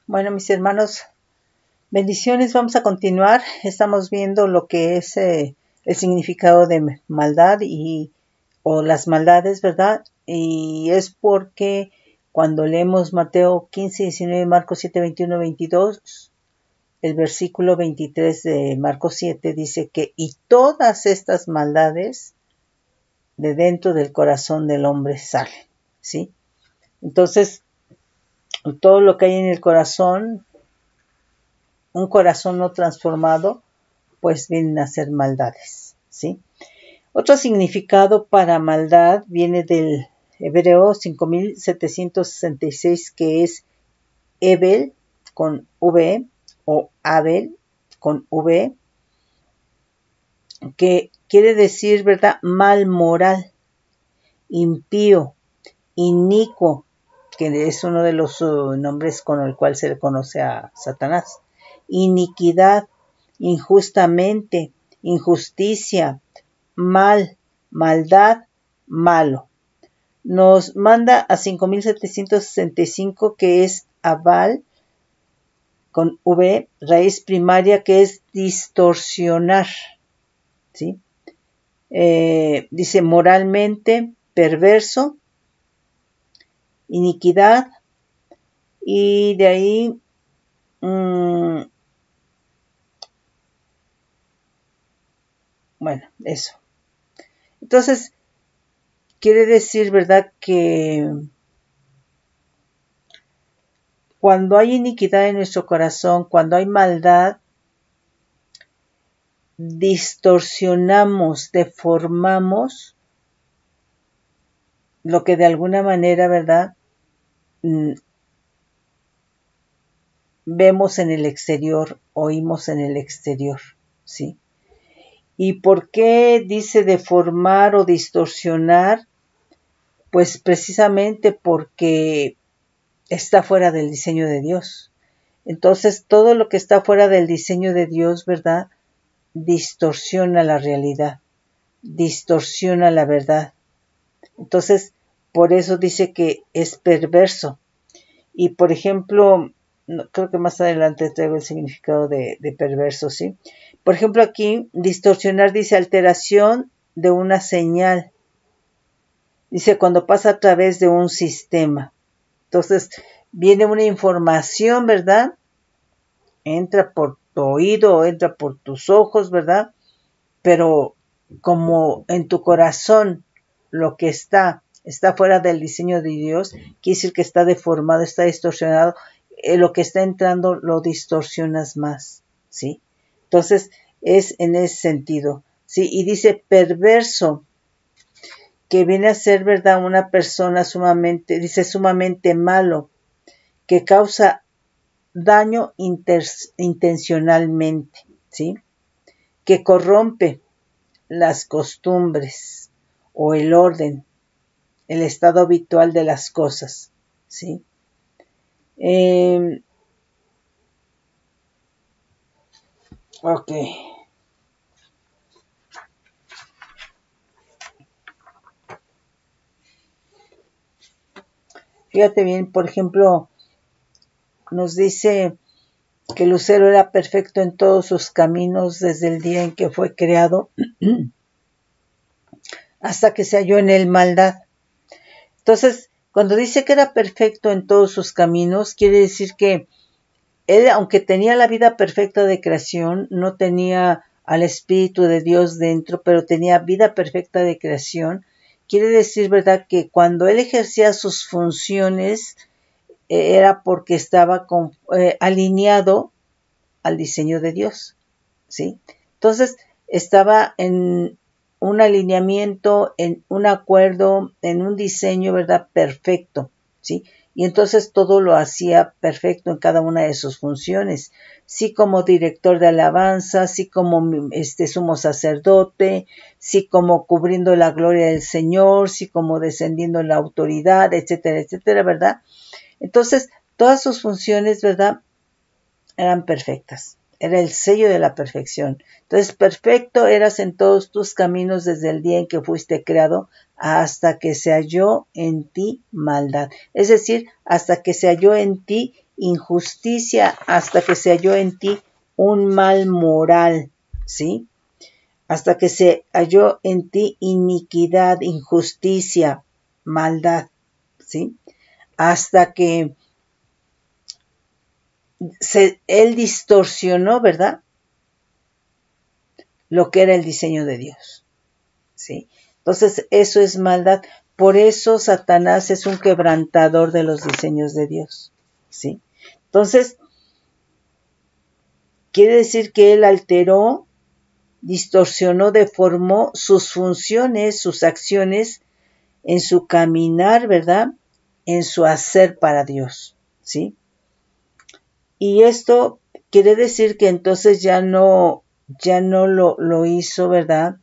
Bueno, mis hermanos, bendiciones. Vamos a continuar. Estamos viendo lo que es el significado de maldad o las maldades, ¿verdad? Y es porque cuando leemos Mateo 15, 19, Marcos 7, 21, 22, el versículo 23 de Marcos 7 dice que y todas estas maldades de dentro del corazón del hombre salen, ¿sí? Entonces, todo lo que hay en el corazón, un corazón no transformado, pues vienen a ser maldades, ¿sí? Otro significado para maldad viene del hebreo 5766, que es Ebel con V o Abel con V, que quiere decir, ¿verdad?, mal moral, impío, inicuo, que es uno de los nombres con el cual se le conoce a Satanás. Iniquidad, injustamente, injusticia, mal, maldad, malo. Nos manda a 5765, que es Abal con V, raíz primaria, que es distorsionar, ¿sí? Dice moralmente, perverso, iniquidad, y de ahí bueno, eso. Entonces, quiere decir, ¿verdad?, que cuando hay iniquidad en nuestro corazón, cuando hay maldad, distorsionamos, deformamos lo que de alguna manera, ¿verdad?, vemos en el exterior, oímos en el exterior, ¿sí? ¿Y por qué dice deformar o distorsionar? Pues precisamente porque está fuera del diseño de Dios. Entonces, todo lo que está fuera del diseño de Dios, ¿verdad?, distorsiona la realidad, distorsiona la verdad. Entonces, por eso dice que es perverso. Y, por ejemplo, creo que más adelante traigo el significado de perverso, ¿sí? Por ejemplo, aquí, distorsionar dice alteración de una señal. Dice cuando pasa a través de un sistema. Entonces, viene una información, ¿verdad?, entra por tu oído o entra por tus ojos, ¿verdad? Pero como en tu corazón lo que está fuera del diseño de Dios, quiere decir que está deformado, está distorsionado, lo que está entrando lo distorsionas más, ¿sí? Entonces, es en ese sentido, ¿sí? Y dice perverso, que viene a ser, ¿verdad?, una persona sumamente malo, que causa daño intencionalmente, ¿sí? Que corrompe las costumbres o el orden, el estado habitual de las cosas, ¿sí? Ok. Fíjate bien, por ejemplo, nos dice que Lucero era perfecto en todos sus caminos desde el día en que fue creado hasta que se halló en él maldad. Entonces, cuando dice que era perfecto en todos sus caminos, quiere decir que él, aunque tenía la vida perfecta de creación, no tenía al Espíritu de Dios dentro, pero tenía vida perfecta de creación. Quiere decir, ¿verdad?, que cuando él ejercía sus funciones, era porque estaba alineado al diseño de Dios, ¿sí? Entonces, estaba en un alineamiento, en un acuerdo, en un diseño, ¿verdad?, perfecto, ¿sí? Y entonces todo lo hacía perfecto en cada una de sus funciones, sí como director de alabanza, sí como sumo sacerdote, sí como cubriendo la gloria del Señor, sí como descendiendo en la autoridad, etcétera, etcétera, ¿verdad? Entonces, todas sus funciones, ¿verdad?, eran perfectas. Era el sello de la perfección. Entonces, perfecto eras en todos tus caminos desde el día en que fuiste creado hasta que se halló en ti maldad. Es decir, hasta que se halló en ti injusticia hasta que se halló en ti un mal moral, ¿sí? Hasta que se halló en ti iniquidad, injusticia, maldad, ¿sí? Hasta que él distorsionó, ¿verdad? Lo que era el diseño de Dios, ¿sí? Entonces, eso es maldad. Por eso Satanás es un quebrantador de los diseños de Dios, ¿sí? Entonces, quiere decir que él alteró, distorsionó, deformó sus funciones, sus acciones en su caminar, ¿verdad? En su hacer para Dios, ¿sí? Y esto quiere decir que entonces ya no lo hizo, ¿verdad?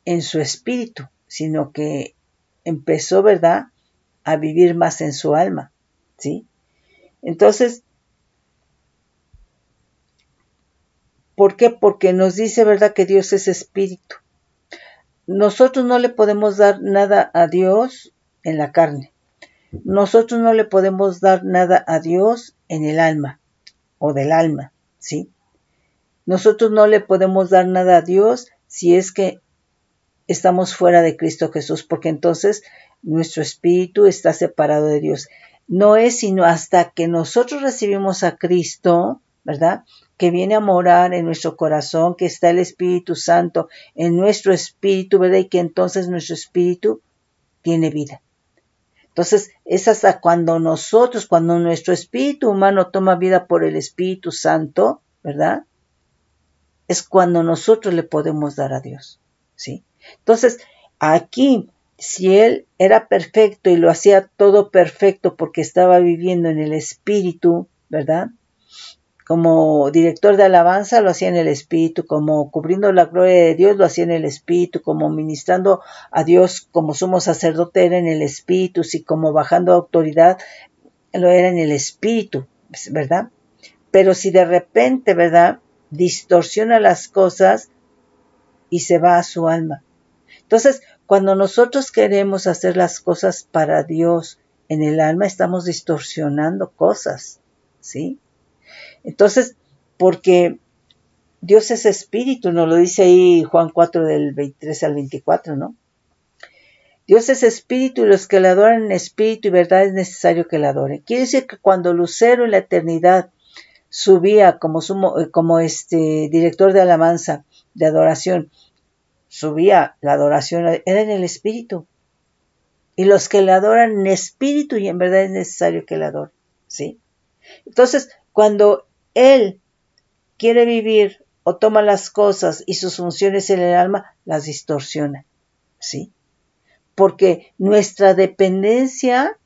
En su espíritu, sino que empezó, ¿verdad? A vivir más en su alma, ¿sí? Entonces, ¿por qué? Porque nos dice, ¿verdad?, que Dios es espíritu. Nosotros no le podemos dar nada a Dios en la carne. Nosotros no le podemos dar nada a Dios en el alma o del alma, ¿sí? Nosotros no le podemos dar nada a Dios si es que estamos fuera de Cristo Jesús, porque entonces nuestro espíritu está separado de Dios. No es sino hasta que nosotros recibimos a Cristo, ¿verdad?, que viene a morar en nuestro corazón, que está el Espíritu Santo en nuestro espíritu, ¿verdad?, y que entonces nuestro espíritu tiene vida. Entonces, es hasta cuando nuestro espíritu humano toma vida por el Espíritu Santo, ¿verdad?, es cuando nosotros le podemos dar a Dios, ¿sí? Entonces, aquí, si él era perfecto y lo hacía todo perfecto porque estaba viviendo en el Espíritu, ¿verdad?, como director de alabanza lo hacía en el Espíritu, como cubriendo la gloria de Dios lo hacía en el Espíritu, como ministrando a Dios como sumo sacerdote era en el Espíritu, y como bajando autoridad lo era en el Espíritu, ¿verdad? Pero si de repente, ¿verdad?, distorsiona las cosas y se va a su alma. Entonces, cuando nosotros queremos hacer las cosas para Dios en el alma, estamos distorsionando cosas, ¿sí? Entonces, porque Dios es espíritu, nos lo dice ahí Juan 4 del 23 al 24, ¿no? Dios es espíritu y los que le adoran en espíritu y verdad es necesario que le adoren. Quiere decir que cuando Lucero en la eternidad subía como director de alabanza, de adoración, subía la adoración, era en el espíritu. Y los que le adoran en espíritu y en verdad es necesario que le adoren, ¿sí? Entonces, cuando él quiere vivir o toma las cosas y sus funciones en el alma, las distorsiona, ¿sí? Porque nuestra dependencia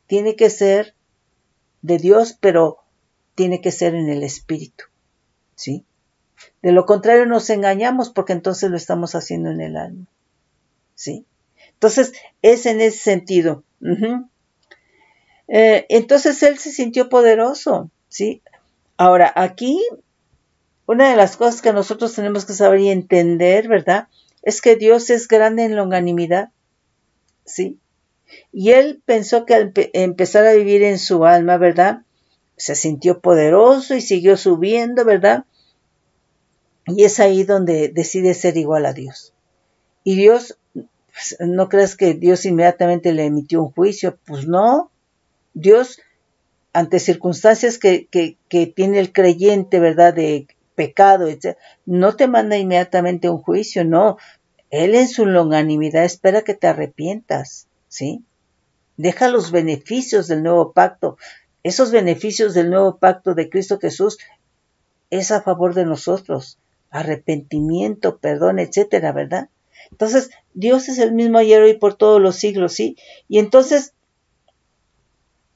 tiene que ser de Dios, pero tiene que ser en el espíritu, ¿sí? De lo contrario nos engañamos porque entonces lo estamos haciendo en el alma, ¿sí? Entonces es en ese sentido. Entonces él se sintió poderoso, ¿sí? Ahora, aquí una de las cosas que nosotros tenemos que saber y entender, ¿verdad?, es que Dios es grande en longanimidad, ¿sí? Y él pensó que al empezar a vivir en su alma, ¿verdad?, se sintió poderoso y siguió subiendo, ¿verdad? Y es ahí donde decide ser igual a Dios. Y Dios, pues, no creas que Dios inmediatamente le emitió un juicio, pues no. Dios, ante circunstancias que tiene el creyente, ¿verdad?, de pecado, etc., no te manda inmediatamente un juicio, no. Él en su longanimidad espera que te arrepientas, ¿sí? Deja los beneficios del nuevo pacto. Esos beneficios del nuevo pacto de Cristo Jesús es a favor de nosotros. Arrepentimiento, perdón, etcétera, ¿verdad? Entonces, Dios es el mismo ayer, hoy, por todos los siglos, ¿sí? Y entonces,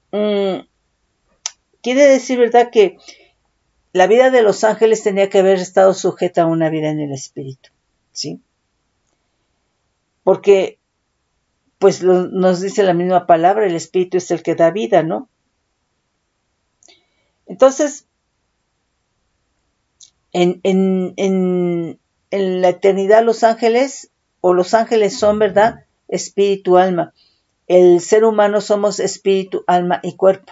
quiere decir, ¿verdad?, que la vida de los ángeles tenía que haber estado sujeta a una vida en el Espíritu, ¿sí? Porque, pues nos dice la misma palabra, el Espíritu es el que da vida, ¿no? Entonces, en la eternidad los ángeles son, ¿verdad?, espíritu, alma. el ser humano somos espíritu, alma y cuerpo.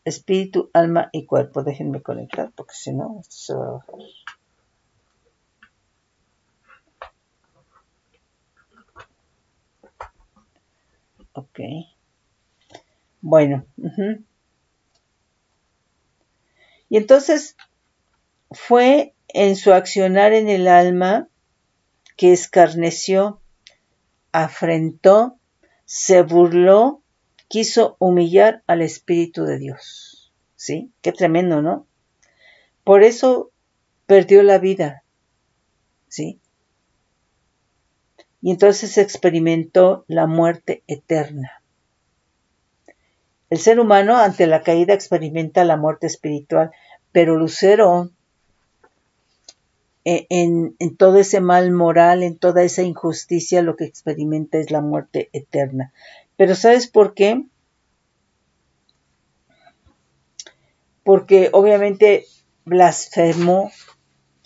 Espíritu, alma y cuerpo. Déjenme conectar porque si no, esto se va a bajar. Ok. Bueno. Y entonces fue en su accionar en el alma que escarneció, afrentó, se burló, quiso humillar al Espíritu de Dios. ¿Sí? Qué tremendo, ¿no? Por eso perdió la vida. ¿Sí? Y entonces experimentó la muerte eterna. El ser humano ante la caída experimenta la muerte espiritual, pero Lucero, en todo ese mal moral, en toda esa injusticia, lo que experimenta es la muerte eterna. Pero ¿sabes por qué? Porque obviamente blasfemó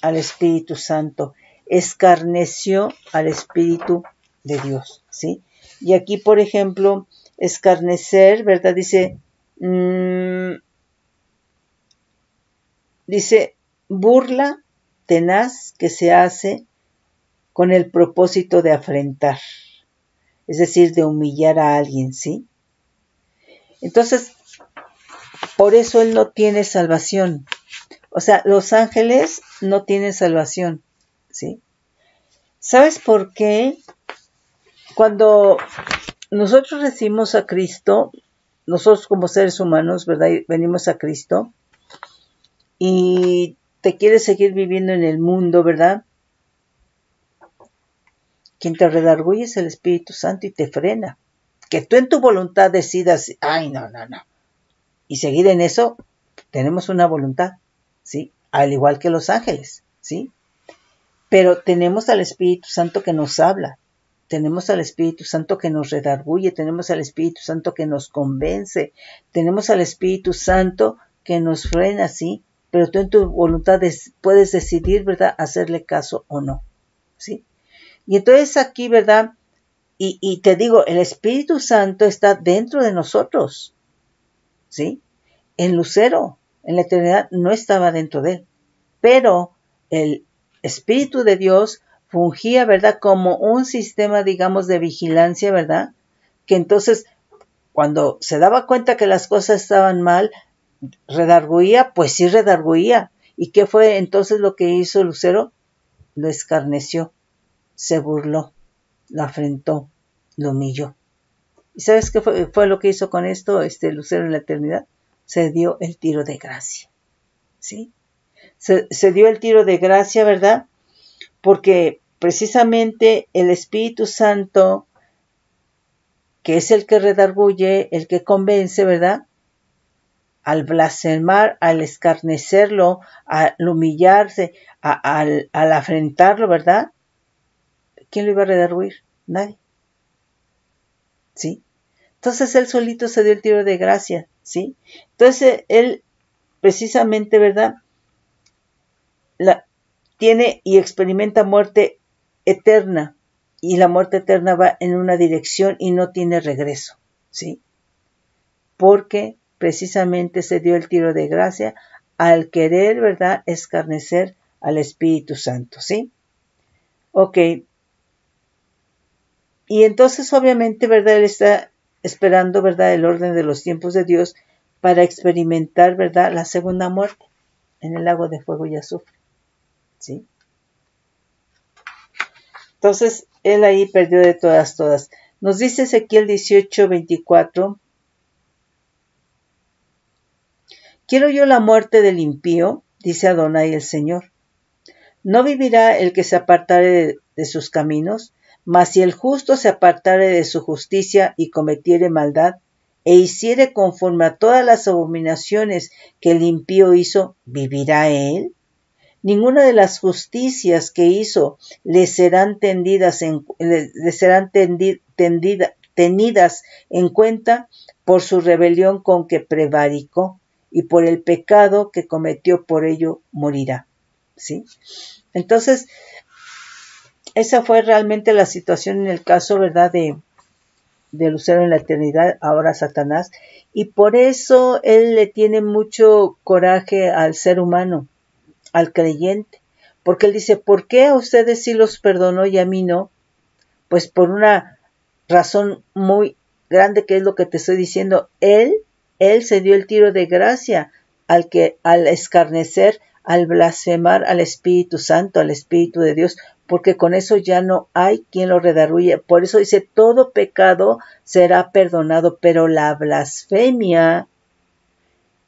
al Espíritu Santo, escarneció al Espíritu de Dios, ¿sí? Y aquí, por ejemplo, escarnecer, ¿verdad? Dice, burla tenaz que se hace con el propósito de afrentar, es decir, de humillar a alguien, ¿sí? Entonces, por eso él no tiene salvación. O sea, los ángeles no tienen salvación, ¿sí? ¿Sabes por qué? Cuando nosotros recibimos a Cristo, nosotros como seres humanos, ¿verdad? Venimos a Cristo y te quieres seguir viviendo en el mundo, ¿verdad? Quien te redarguye es el Espíritu Santo y te frena. Que tú en tu voluntad decidas, ay, no. Y seguir en eso, tenemos una voluntad, ¿sí? Al igual que los ángeles, ¿sí? Pero tenemos al Espíritu Santo que nos habla. Tenemos al Espíritu Santo que nos redarguye, tenemos al Espíritu Santo que nos convence, tenemos al Espíritu Santo que nos frena, ¿sí? Pero tú en tu voluntad puedes decidir, ¿verdad?, hacerle caso o no, ¿sí? Y entonces aquí, ¿verdad? Y te digo, el Espíritu Santo está dentro de nosotros, ¿sí? En Lucero, en la eternidad, no estaba dentro de él, pero el Espíritu de Dios fungía, ¿verdad?, como un sistema, digamos, de vigilancia, ¿verdad?, que entonces, cuando se daba cuenta que las cosas estaban mal, redarguía, pues sí redarguía. ¿Y qué fue entonces lo que hizo Lucero? Lo escarneció, se burló, lo afrentó, lo humilló. ¿Y sabes qué fue lo que hizo con esto Lucero en la eternidad? Se dio el tiro de gracia, ¿sí? Se dio el tiro de gracia, ¿verdad? Porque precisamente el Espíritu Santo, que es el que redarguye, el que convence, ¿verdad?, al blasfemar, al escarnecerlo, al humillarse, al afrentarlo, ¿verdad?, ¿quién lo iba a redarguir? Nadie, ¿sí? Entonces él solito se dio el tiro de gracia, ¿sí? Entonces él precisamente, ¿verdad?, tiene y experimenta muerte eterna, y la muerte eterna va en una dirección y no tiene regreso, ¿sí? Porque precisamente se dio el tiro de gracia al querer, ¿verdad?, escarnecer al Espíritu Santo, ¿sí? Ok. Y entonces, obviamente, ¿verdad?, él está esperando, ¿verdad?, el orden de los tiempos de Dios para experimentar, ¿verdad?, la segunda muerte en el lago de fuego y azufre, ¿sí? Entonces, él ahí perdió de todas. Nos dice Ezequiel 18:24, ¿quiero yo la muerte del impío?, dice Adonai el Señor. ¿No vivirá el que se apartare de sus caminos? Mas si el justo se apartare de su justicia y cometiere maldad, e hiciere conforme a todas las abominaciones que el impío hizo, ¿vivirá él? Ninguna de las justicias que hizo le serán tenidas en cuenta por su rebelión con que prevaricó, y por el pecado que cometió por ello morirá, ¿sí? Entonces, esa fue realmente la situación en el caso, ¿verdad?, de Lucero en la eternidad, ahora Satanás, y por eso él le tiene mucho coraje al ser humano, al creyente, porque él dice, ¿por qué a ustedes sí los perdonó y a mí no? Pues por una razón muy grande, que es lo que te estoy diciendo. Él se dio el tiro de gracia al escarnecer, al blasfemar al Espíritu Santo, al Espíritu de Dios, porque con eso ya no hay quien lo redarguye. Por eso dice, todo pecado será perdonado, pero la blasfemia,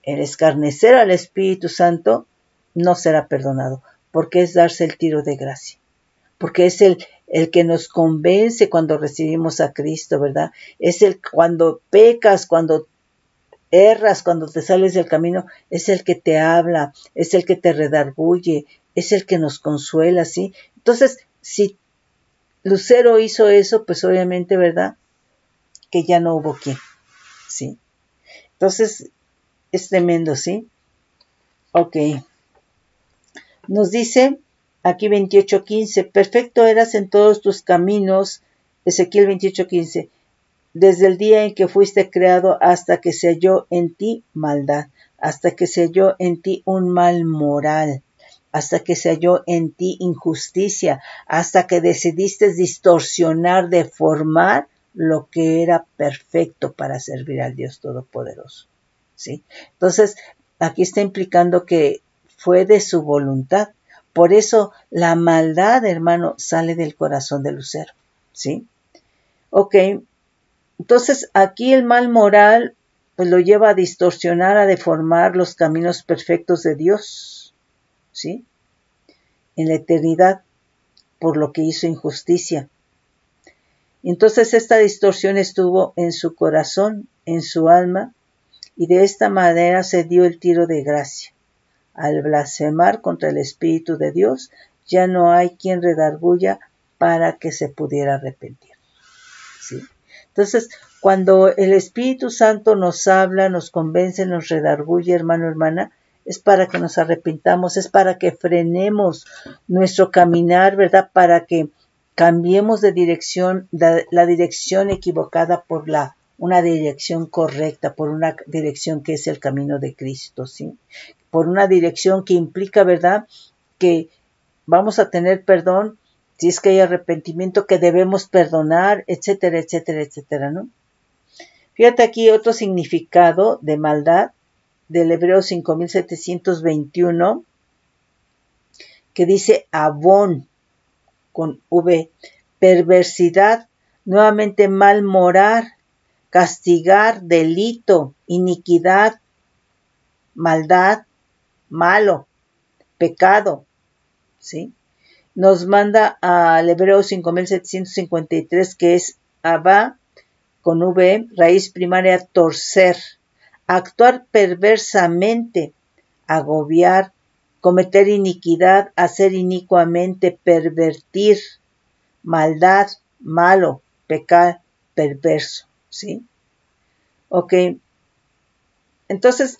el escarnecer al Espíritu Santo, no será perdonado, porque es darse el tiro de gracia, porque es el que nos convence cuando recibimos a Cristo, ¿verdad? Es el cuando pecas, cuando erras, cuando te sales del camino, es el que te habla, es el que te redarguye, es el que nos consuela, ¿sí? Entonces, si Lucero hizo eso, pues obviamente, ¿verdad?, que ya no hubo quien, ¿sí? Entonces, es tremendo, ¿sí? Ok. Nos dice aquí 28:15, perfecto eras en todos tus caminos, Ezequiel 28:15, desde el día en que fuiste creado hasta que se halló en ti maldad, hasta que se halló en ti un mal moral, hasta que se halló en ti injusticia, hasta que decidiste distorsionar, deformar lo que era perfecto para servir al Dios Todopoderoso, ¿sí? Entonces, aquí está implicando que fue de su voluntad. Por eso la maldad, hermano, sale del corazón de Lucero, ¿sí? Ok, entonces aquí el mal moral pues lo lleva a distorsionar, a deformar los caminos perfectos de Dios, ¿sí? En la eternidad, por lo que hizo injusticia. Entonces esta distorsión estuvo en su corazón, en su alma, y de esta manera se dio el tiro de gracia. Al blasfemar contra el Espíritu de Dios, ya no hay quien redarguya para que se pudiera arrepentir, ¿sí? Entonces, cuando el Espíritu Santo nos habla, nos convence, nos redarguye, hermano, hermana, es para que nos arrepintamos, es para que frenemos nuestro caminar, ¿verdad? Para que cambiemos de dirección, la dirección equivocada por una dirección correcta, por una dirección que es el camino de Cristo, ¿sí? Por una dirección que implica, ¿verdad?, que vamos a tener perdón si es que hay arrepentimiento, que debemos perdonar, etcétera, etcétera, etcétera, ¿no? Fíjate aquí otro significado de maldad del Hebreo 5721, que dice abón, con V, perversidad, nuevamente mal morar, castigar, delito, iniquidad, maldad, malo, pecado, ¿sí? Nos manda al Hebreo 5753, que es abá, con V, raíz primaria, torcer, actuar perversamente, agobiar, cometer iniquidad, hacer inicuamente, pervertir, maldad, malo, pecar, perverso, ¿sí? Ok. Entonces,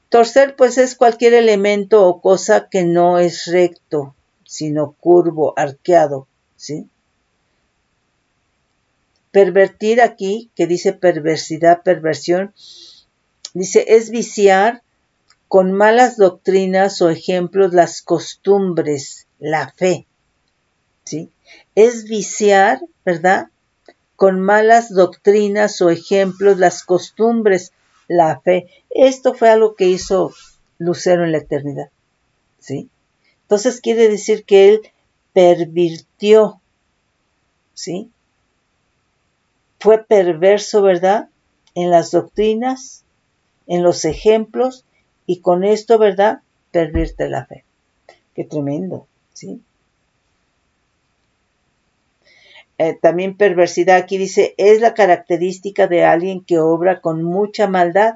torcer pues es cualquier elemento o cosa que no es recto, sino curvo, arqueado, ¿sí? Pervertir aquí, que dice perversidad, perversión, dice es viciar con malas doctrinas o ejemplos las costumbres, la fe, ¿sí? Es viciar, ¿verdad?, con malas doctrinas o ejemplos las costumbres, la fe. Esto fue algo que hizo Lucero en la eternidad, ¿sí? Entonces quiere decir que él pervirtió, ¿sí? Fue perverso, ¿verdad?, en las doctrinas, en los ejemplos, y con esto, ¿verdad?, pervierte la fe. Qué tremendo, ¿sí? También perversidad, aquí dice, es la característica de alguien que obra con mucha maldad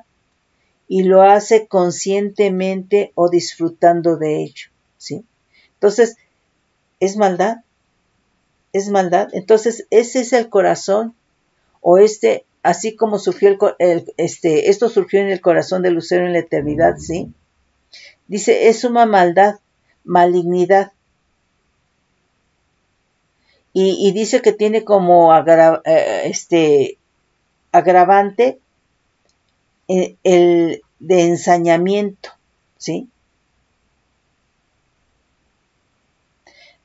y lo hace conscientemente o disfrutando de ello, ¿sí? Entonces, es maldad, es maldad. Entonces, ese es el corazón, o así como surgió esto surgió en el corazón de Lucero en la eternidad, ¿sí? Dice, es suma maldad, malignidad. y dice que tiene como agravante el de ensañamiento, ¿sí?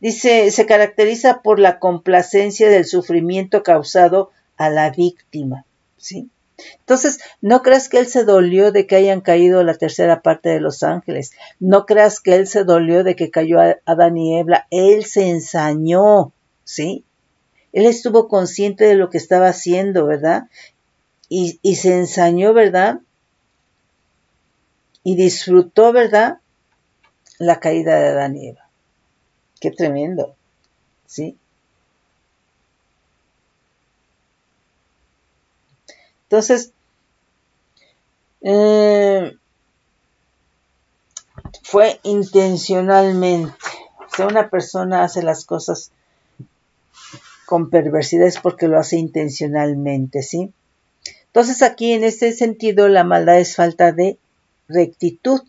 Dice, se caracteriza por la complacencia del sufrimiento causado a la víctima, ¿sí? Entonces, no creas que él se dolió de que hayan caído la tercera parte de los ángeles. No creas que él se dolió de que cayó Adán y Eva. Él se ensañó, ¿sí? Él estuvo consciente de lo que estaba haciendo, ¿verdad? Y se ensañó, ¿verdad? Y disfrutó, ¿verdad? La caída de Adán y Eva. Qué tremendo, ¿sí? Entonces, fue intencionalmente. O sea, una persona hace las cosas con perversidad es porque lo hace intencionalmente, ¿sí? Entonces aquí en este sentido la maldad es falta de rectitud.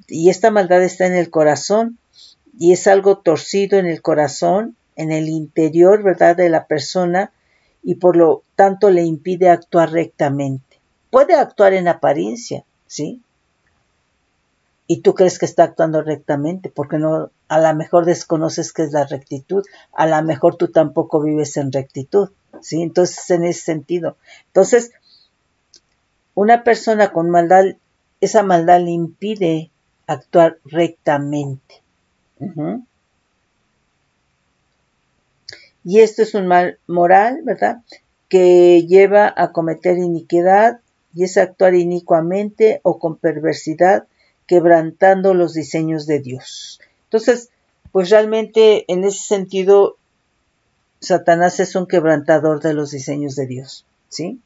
Y esta maldad está en el corazón y es algo torcido en el corazón, en el interior, ¿verdad?, de la persona y por lo tanto le impide actuar rectamente. Puede actuar en apariencia, ¿sí? Y tú crees que está actuando rectamente porque no, a lo mejor desconoces qué es la rectitud, a lo mejor tú tampoco vives en rectitud, ¿sí? Entonces, en ese sentido. Entonces, una persona con maldad, esa maldad le impide actuar rectamente. Y esto es un mal moral, ¿verdad?, que lleva a cometer iniquidad y es actuar inicuamente o con perversidad, quebrantando los diseños de Dios. Entonces, pues realmente en ese sentido, Satanás es un quebrantador de los diseños de Dios, ¿sí?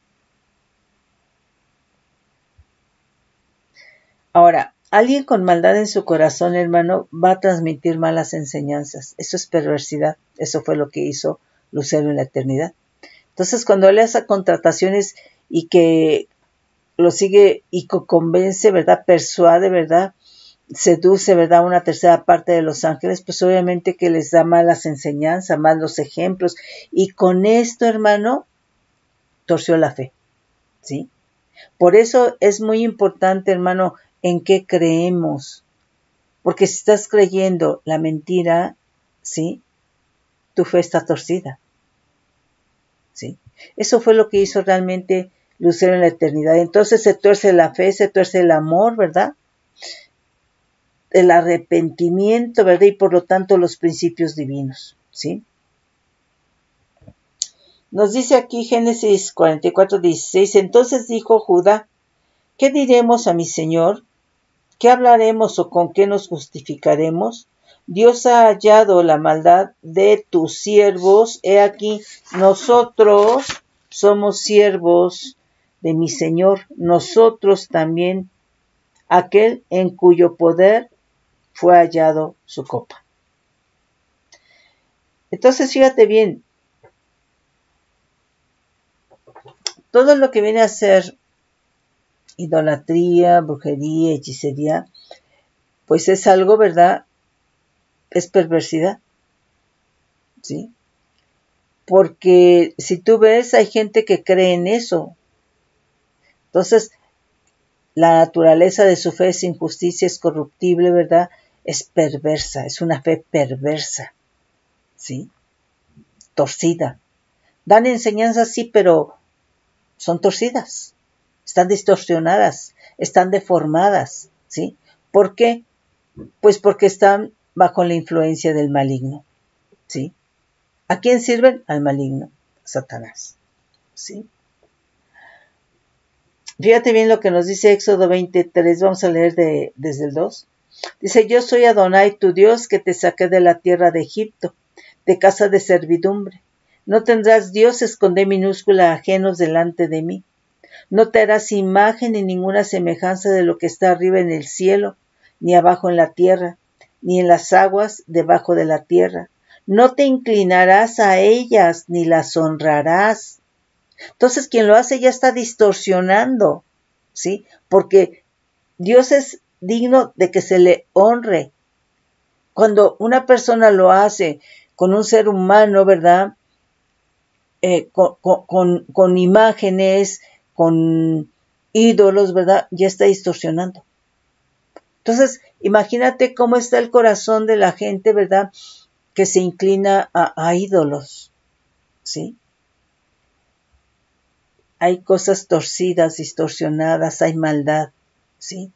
Ahora, alguien con maldad en su corazón, hermano, va a transmitir malas enseñanzas. Eso es perversidad. Eso fue lo que hizo Lucero en la eternidad. Entonces, cuando él hace contrataciones y que lo sigue y convence, ¿verdad?, persuade, ¿verdad?, seduce, ¿verdad?, una tercera parte de los ángeles, pues obviamente que les da malas enseñanzas, malos ejemplos. Y con esto, hermano, torció la fe, ¿sí? Por eso es muy importante, hermano, en qué creemos. Porque si estás creyendo la mentira, ¿sí?, tu fe está torcida, ¿sí? Eso fue lo que hizo realmente Lucero en la eternidad. Entonces se tuerce la fe, se tuerce el amor, ¿verdad?, el arrepentimiento, ¿verdad?, y por lo tanto los principios divinos, ¿sí? Nos dice aquí Génesis 44:16, entonces dijo Judá, ¿qué diremos a mi Señor? ¿Qué hablaremos o con qué nos justificaremos? Dios ha hallado la maldad de tus siervos. He aquí, nosotros somos siervos de mi Señor. Nosotros también, aquel en cuyo poder fue hallado su copa. Entonces, fíjate bien, todo lo que viene a ser idolatría, brujería, hechicería, pues es algo, ¿verdad?, es perversidad, ¿sí? Porque si tú ves, hay gente que cree en eso. Entonces, la naturaleza de su fe es injusticia, es corruptible, ¿verdad? Es perversa, es una fe perversa, ¿sí? Torcida. Dan enseñanzas, sí, pero son torcidas, están distorsionadas, están deformadas, ¿sí? ¿Por qué? Pues porque están bajo la influencia del maligno, ¿sí? ¿A quién sirven? Al maligno, Satanás, ¿sí? Fíjate bien lo que nos dice Éxodo 23, vamos a leer desde el 2. Dice, yo soy Adonai, tu Dios, que te saqué de la tierra de Egipto, de casa de servidumbre. No tendrás dioses con D minúscula ajenos delante de mí. No te harás imagen ni ninguna semejanza de lo que está arriba en el cielo, ni abajo en la tierra, ni en las aguas debajo de la tierra. No te inclinarás a ellas, ni las honrarás. Entonces, quien lo hace ya está distorsionando, ¿sí? Porque Dios es digno de que se le honre. Cuando una persona lo hace con un ser humano, ¿verdad? Con imágenes, con ídolos, ¿verdad? Ya está distorsionando. Entonces, imagínate cómo está el corazón de la gente, ¿verdad? Que se inclina a ídolos, ¿sí? Hay cosas torcidas, distorsionadas, hay maldad, ¿sí?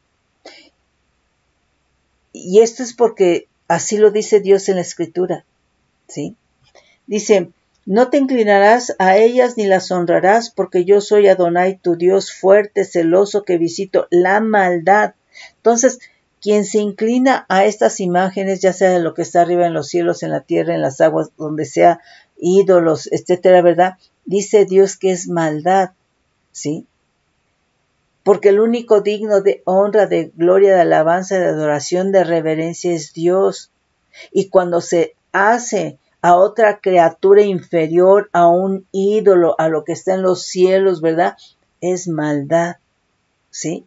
Y esto es porque así lo dice Dios en la Escritura, ¿sí? Dice, no te inclinarás a ellas ni las honrarás, porque yo soy Adonai, tu Dios fuerte, celoso, que visito la maldad. Entonces, quien se inclina a estas imágenes, ya sea de lo que está arriba en los cielos, en la tierra, en las aguas, donde sea, ídolos, etcétera, ¿verdad? Dice Dios que es maldad, ¿sí? Porque el único digno de honra, de gloria, de alabanza, de adoración, de reverencia es Dios. Y cuando se hace a otra criatura inferior, a un ídolo, a lo que está en los cielos, ¿verdad? Es maldad, ¿sí?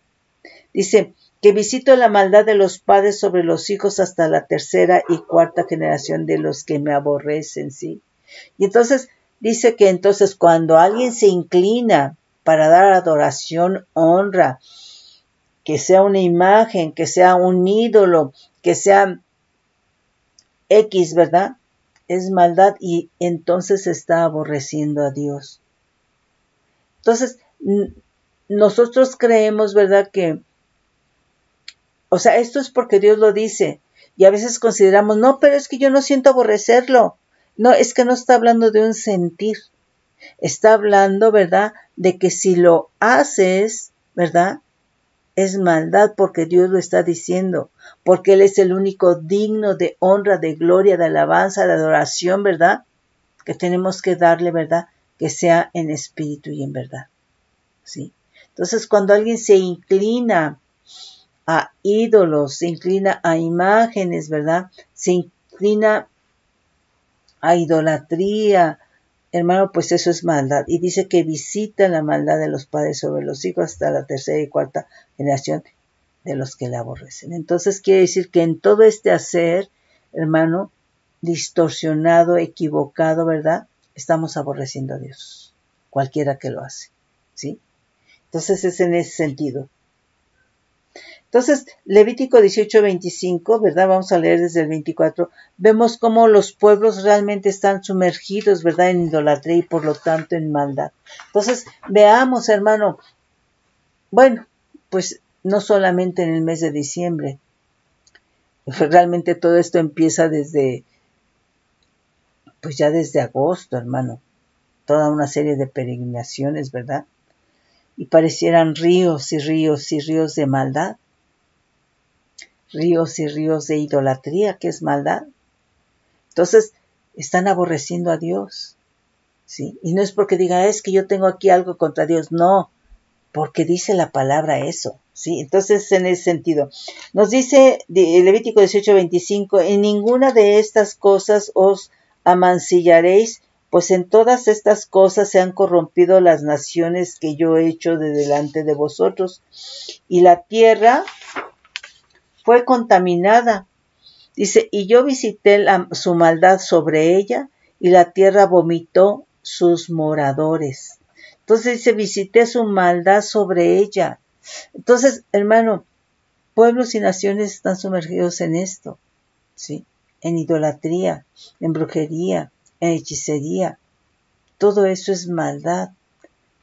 Dice que visito la maldad de los padres sobre los hijos hasta la tercera y cuarta generación de los que me aborrecen, ¿sí? Y entonces dice que entonces cuando alguien se inclina para dar adoración, honra, que sea una imagen, que sea un ídolo, que sea X, ¿verdad? Es maldad y entonces está aborreciendo a Dios. Entonces, nosotros creemos, ¿verdad? Que, o sea, esto es porque Dios lo dice. Y a veces consideramos, no, pero es que yo no siento aborrecerlo. No, es que no está hablando de un sentir. Está hablando, ¿verdad? De que si lo haces, ¿verdad? Es maldad porque Dios lo está diciendo, porque Él es el único digno de honra, de gloria, de alabanza, de adoración, ¿verdad? Que tenemos que darle, ¿verdad? Que sea en espíritu y en verdad, ¿sí? Entonces, cuando alguien se inclina a ídolos, se inclina a imágenes, ¿verdad? Se inclina a idolatría, hermano, pues eso es maldad. Y dice que visita la maldad de los padres sobre los hijos hasta la tercera y cuarta generación de los que la aborrecen. Entonces quiere decir que en todo este hacer, hermano, distorsionado, equivocado, ¿verdad? Estamos aborreciendo a Dios, cualquiera que lo hace, ¿sí? Entonces es en ese sentido. Entonces, Levítico 18:25, ¿verdad? Vamos a leer desde el 24. Vemos cómo los pueblos realmente están sumergidos, ¿verdad? En idolatría y por lo tanto en maldad. Entonces, veamos, hermano, bueno, pues no solamente en el mes de diciembre, realmente todo esto empieza desde, pues ya desde agosto, hermano. Toda una serie de peregrinaciones, ¿verdad? Y parecieran ríos y ríos y ríos de maldad. Ríos y ríos de idolatría, que es maldad. Entonces, están aborreciendo a Dios, ¿sí? Y no es porque diga, es que yo tengo aquí algo contra Dios. No, porque dice la palabra eso, ¿sí? Entonces, en ese sentido, nos dice Levítico 18:25, en ninguna de estas cosas os amancillaréis, pues en todas estas cosas se han corrompido las naciones que yo he hecho de delante de vosotros, y la tierra fue contaminada. Dice, y yo visité su maldad sobre ella, y la tierra vomitó sus moradores. Entonces dice, visité su maldad sobre ella. Entonces, hermano, pueblos y naciones están sumergidos en esto, ¿sí? En idolatría, en brujería, en hechicería. Todo eso es maldad.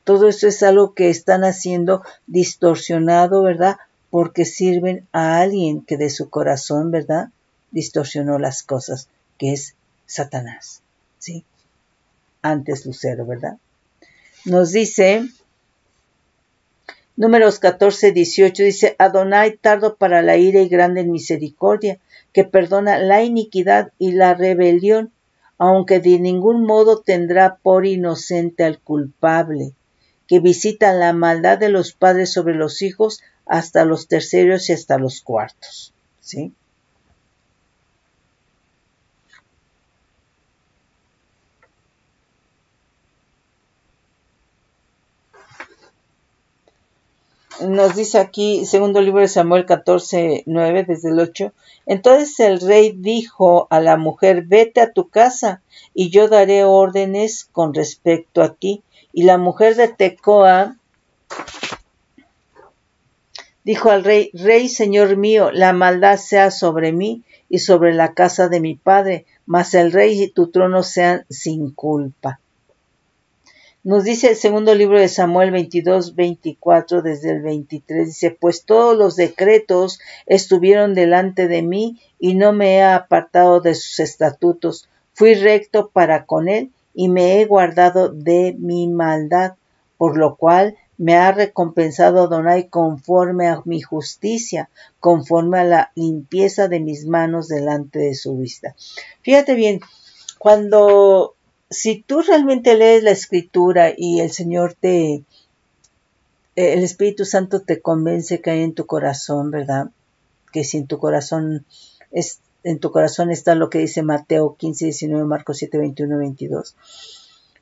Todo eso es algo que están haciendo distorsionado, ¿verdad? Porque sirven a alguien que de su corazón, ¿verdad? Distorsionó las cosas, que es Satanás, ¿sí? Antes Lucero, ¿verdad? Nos dice, Números 14:18, dice, Adonai tardo para la ira y grande en misericordia, que perdona la iniquidad y la rebelión, aunque de ningún modo tendrá por inocente al culpable, que visita la maldad de los padres sobre los hijos hasta los terceros y hasta los cuartos, ¿sí? nos dice aquí, segundo libro de Samuel 14:9, desde el 8. Entonces el rey dijo a la mujer, vete a tu casa y yo daré órdenes con respecto a ti. Y la mujer de Tecoa dijo al rey, rey, señor mío, la maldad sea sobre mí y sobre la casa de mi padre, mas el rey y tu trono sean sin culpa. Nos dice el segundo libro de Samuel 22:24, desde el 23, dice, pues todos los decretos estuvieron delante de mí y no me he apartado de sus estatutos. Fui recto para con él y me he guardado de mi maldad, por lo cual me ha recompensado Adonai conforme a mi justicia, conforme a la limpieza de mis manos delante de su vista. Fíjate bien, si tú realmente lees la escritura y el Señor el Espíritu Santo te convence que hay en tu corazón, ¿verdad? Que si en tu corazón está lo que dice Mateo 15:19, Marcos 7:21, 22.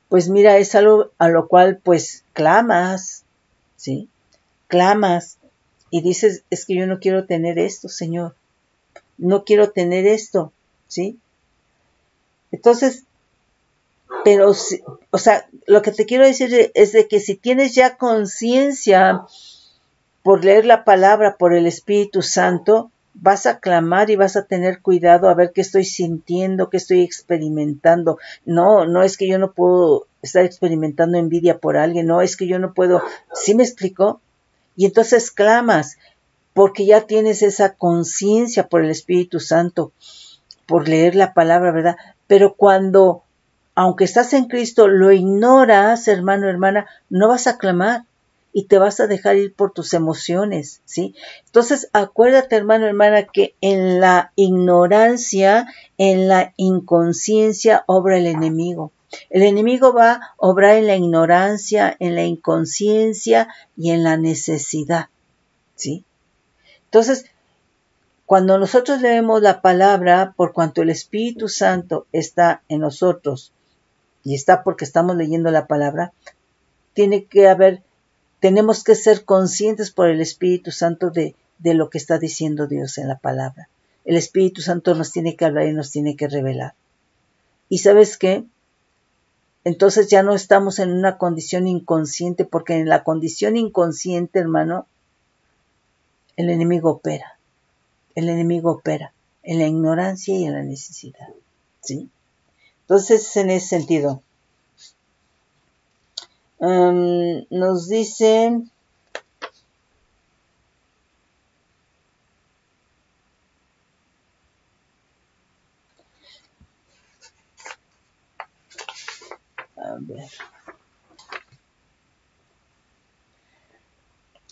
Pues mira, es algo a lo cual pues clamas, ¿sí? Clamas y dices, es que yo no quiero tener esto, Señor. No quiero tener esto, ¿sí? Entonces, pero, o sea, lo que te quiero decir es de que si tienes ya conciencia por leer la palabra, por el Espíritu Santo, vas a clamar y vas a tener cuidado a ver qué estoy sintiendo, qué estoy experimentando. No es que yo no puedo estar experimentando envidia por alguien, no es que yo no puedo, ¿sí me explico? Y entonces clamas, porque ya tienes esa conciencia por el Espíritu Santo, por leer la palabra, ¿verdad? Pero aunque estás en Cristo, lo ignoras, hermano, hermana, no vas a clamar y te vas a dejar ir por tus emociones, ¿sí? Entonces, acuérdate, hermano, hermana, que en la ignorancia, en la inconsciencia, obra el enemigo. El enemigo va a obrar en la ignorancia, en la inconsciencia y en la necesidad, ¿sí? Entonces, cuando nosotros leemos la palabra, por cuanto el Espíritu Santo está en nosotros, y está porque estamos leyendo la palabra, tenemos que ser conscientes por el Espíritu Santo de lo que está diciendo Dios en la palabra. El Espíritu Santo nos tiene que hablar y nos tiene que revelar. ¿Y sabes qué? Entonces ya no estamos en una condición inconsciente, porque en la condición inconsciente, hermano, el enemigo opera. El enemigo opera en la ignorancia y en la necesidad, ¿sí? Entonces, en ese sentido, nos dicen, a ver,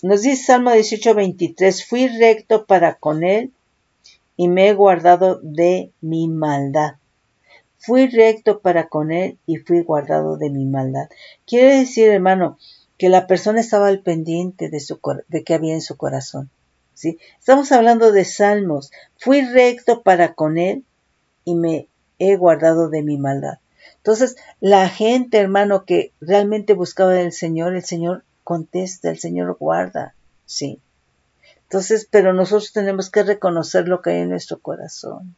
nos dice Salmo 18:23, fui recto para con él y me he guardado de mi maldad. Fui recto para con él y fui guardado de mi maldad. Quiere decir, hermano, que la persona estaba al pendiente de qué había en su corazón, ¿sí? Estamos hablando de salmos. Fui recto para con él y me he guardado de mi maldad. Entonces, la gente, hermano, que realmente buscaba del Señor, el Señor contesta, el Señor guarda, ¿sí? Entonces, pero nosotros tenemos que reconocer lo que hay en nuestro corazón,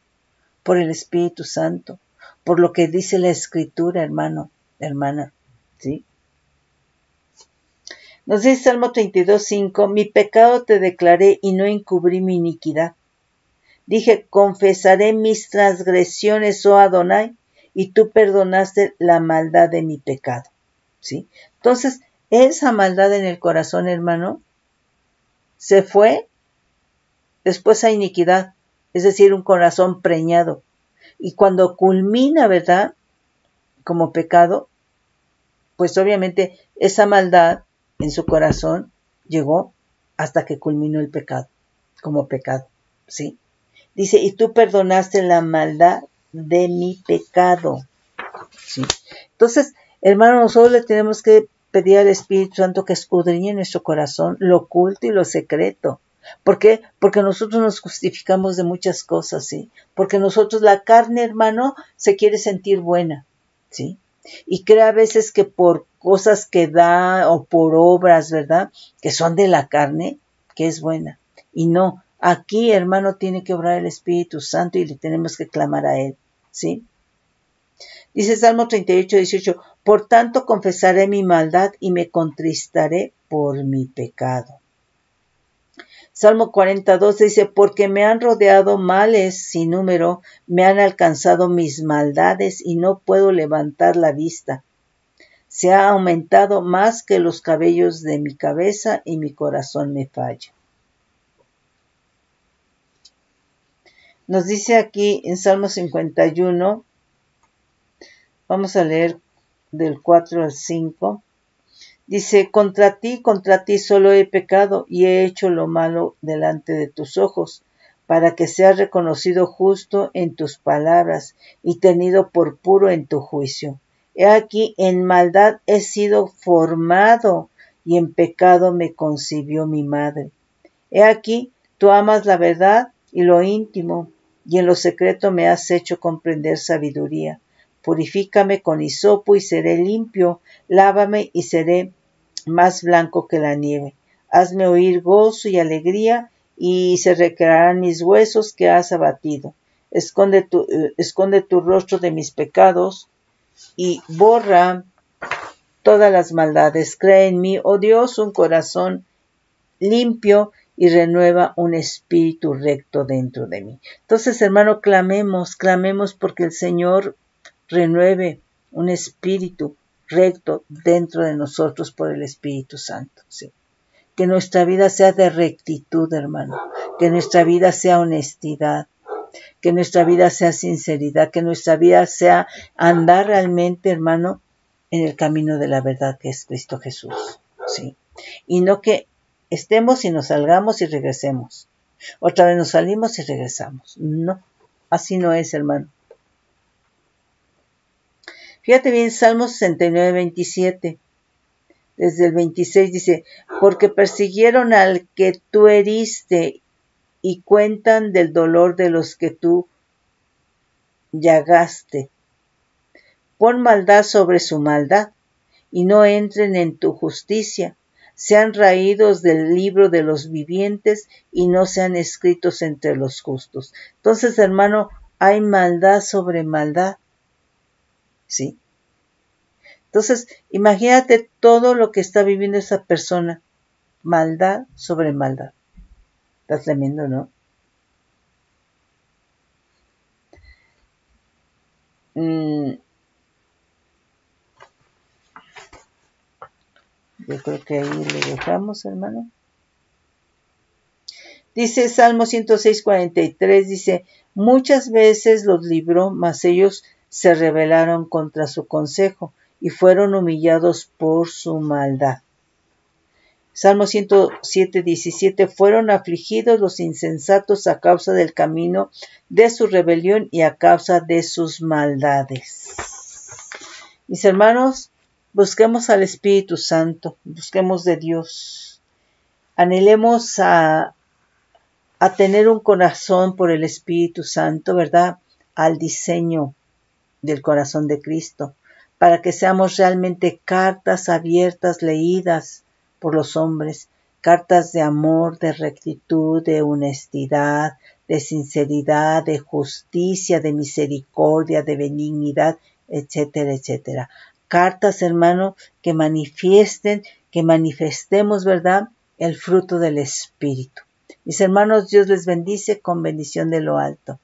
por el Espíritu Santo, por lo que dice la Escritura, hermano, hermana, ¿sí? Nos dice Salmo 32:5, mi pecado te declaré y no encubrí mi iniquidad. Dije, confesaré mis transgresiones, oh Adonai, y tú perdonaste la maldad de mi pecado, ¿sí? Entonces, esa maldad en el corazón, hermano, se fue después a iniquidad, es decir, un corazón preñado. Y cuando culmina, ¿verdad?, como pecado, pues obviamente esa maldad en su corazón llegó hasta que culminó el pecado, como pecado, ¿sí? Dice, y tú perdonaste la maldad de mi pecado, ¿sí? Entonces, hermano, nosotros le tenemos que pedir al Espíritu Santo que escudriñe en nuestro corazón lo oculto y lo secreto. ¿Por qué? Porque nosotros nos justificamos de muchas cosas, ¿sí? Porque nosotros, la carne, hermano, se quiere sentir buena, ¿sí? Y cree a veces que por cosas que da o por obras, ¿verdad? Que son de la carne, que es buena. Y no, aquí, hermano, tiene que obrar el Espíritu Santo y le tenemos que clamar a Él, ¿sí? Dice Salmo 38, 18, por tanto confesaré mi maldad y me contristaré por mi pecado. Salmo 42 dice, porque me han rodeado males sin número, me han alcanzado mis maldades y no puedo levantar la vista. Se ha aumentado más que los cabellos de mi cabeza y mi corazón me falla. Nos dice aquí en Salmo 51, vamos a leer del 4 al 5. Dice, contra ti solo he pecado y he hecho lo malo delante de tus ojos, para que seas reconocido justo en tus palabras y tenido por puro en tu juicio. He aquí, en maldad he sido formado y en pecado me concibió mi madre. He aquí, tú amas la verdad y lo íntimo, y en lo secreto me has hecho comprender sabiduría. Purifícame con hisopo y seré limpio, lávame y seré más blanco que la nieve. Hazme oír gozo y alegría, y se recrearán mis huesos que has abatido. Esconde tu rostro de mis pecados, y borra todas las maldades. Crea en mí, oh Dios, un corazón limpio, y renueva un espíritu recto dentro de mí. Entonces, hermano, clamemos porque el Señor renueve un espíritu recto dentro de nosotros por el Espíritu Santo. ¿Sí? Que nuestra vida sea de rectitud, hermano. Que nuestra vida sea honestidad. Que nuestra vida sea sinceridad. Que nuestra vida sea andar realmente, hermano, en el camino de la verdad que es Cristo Jesús. ¿Sí? Y no que estemos y nos salgamos y regresemos. Otra vez nos salimos y regresamos. No, así no es, hermano. Fíjate bien, Salmo 69, 27. Desde el 26 dice, porque persiguieron al que tú heriste y cuentan del dolor de los que tú llagaste. Pon maldad sobre su maldad y no entren en tu justicia. Sean raídos del libro de los vivientes y no sean escritos entre los justos. Entonces, hermano, hay maldad sobre maldad. ¿Sí? Entonces, imagínate todo lo que está viviendo esa persona. Maldad sobre maldad. Está tremendo, ¿no? Yo creo que ahí le dejamos, hermano. Dice Salmo 106, 43, dice, muchas veces los libró, mas ellos se rebelaron contra su consejo y fueron humillados por su maldad. Salmo 107, 17, fueron afligidos los insensatos a causa del camino de su rebelión y a causa de sus maldades. Mis hermanos, busquemos al Espíritu Santo, busquemos de Dios. Anhelemos a tener un corazón por el Espíritu Santo, ¿verdad? Al diseño del corazón de Cristo, para que seamos realmente cartas abiertas, leídas por los hombres, cartas de amor, de rectitud, de honestidad, de sinceridad, de justicia, de misericordia, de benignidad, etcétera, etcétera. Cartas, hermano, que manifestemos, ¿verdad?, el fruto del Espíritu. Mis hermanos, Dios les bendice con bendición de lo alto.